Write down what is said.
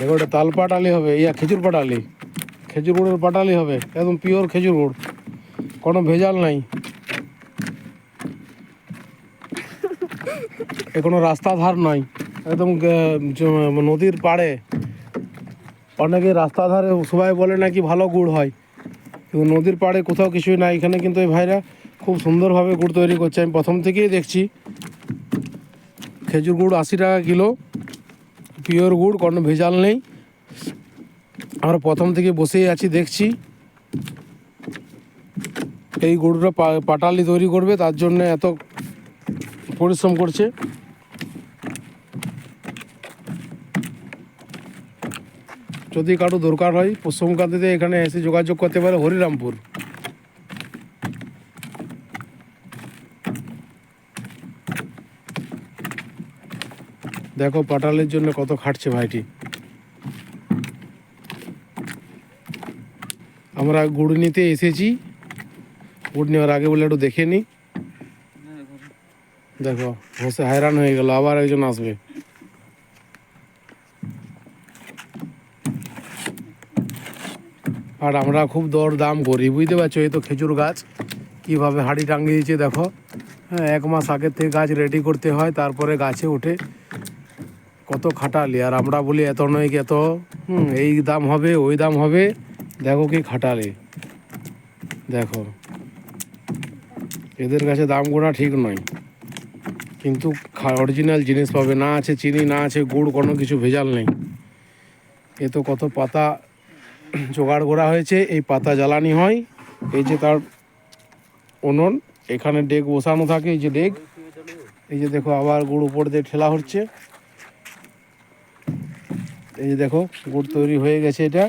দেখো এটা তাল পাটালি হবে, ইয়া খেজুর পাটালি, খেজুর গুড়ের পাটালি হবে, একদম পিওর খেজুর গুড়, কোনো ভেজাল নাই। এ কোনো রাস্তা ধার নয়, একদম নদীর পাড়ে। অনেকে রাস্তা ধারে সবাই বলে নাকি ভালো গুড় হয়, কিন্তু নদীর পাড়ে কোথাও কিছুই নাই। এখানে কিন্তু এই ভাইরা খুব সুন্দরভাবে গুড় তৈরি করছে, আমি প্রথম থেকেই দেখছি। খেজুর গুড় 80 টাকা কিলো, পিওর গুড়, কোনো ভেজাল নেই। আমরা প্রথম থেকে বসেই আছি, দেখছি। এই গুড়টা পাটালি তৈরি করবে, তার জন্য এত পরিশ্রম করছে। যদি কারো দরকার হয় পশ্চিমকান্তিতে এখানে এসে যোগাযোগ করতে পারে, হরিরামপুর। দেখো পাটালের জন্য কত খাটছে ভাইটি। আমরা গুড় নিতে এসেছি, গুড় নেওয়ার আগে বলে একটু দেখে নিই। দেখো বসে হায়রান হয়ে গেল, আবার একজন আসবে। আর আমরা খুব দর দাম করি, বুঝতে পারছো। এই তো খেজুর গাছ কীভাবে হাঁড়ি টাঙিয়ে দিয়েছে দেখো। হ্যাঁ, 1 মাস আগের থেকে গাছ রেডি করতে হয়, তারপরে গাছে ওঠে। কত খাটালি, আর আমরা বলি এত নয় কি এত, এই দাম হবে ওই দাম হবে। দেখো কি খাটালি, দেখো এদের কাছে দাম গোনা ঠিক নয়, কিন্তু অরিজিনাল জিনিস পাবে। না আছে চিনি, না আছে গুড়, কোনো কিছু ভেজাল নেই। এ তো কত পাতা জোগাড় করা হয়েছে, এই পাতা জ্বালানি হয়। এই যে তার উনুন, এখানে ডেক বসানো থাকে, এই যে ডেক। এই যে দেখো আবার গুড় উপর দিয়ে ঠেলা হচ্ছে। এই যে দেখো গুড় তৈরি হয়ে গেছে এটা।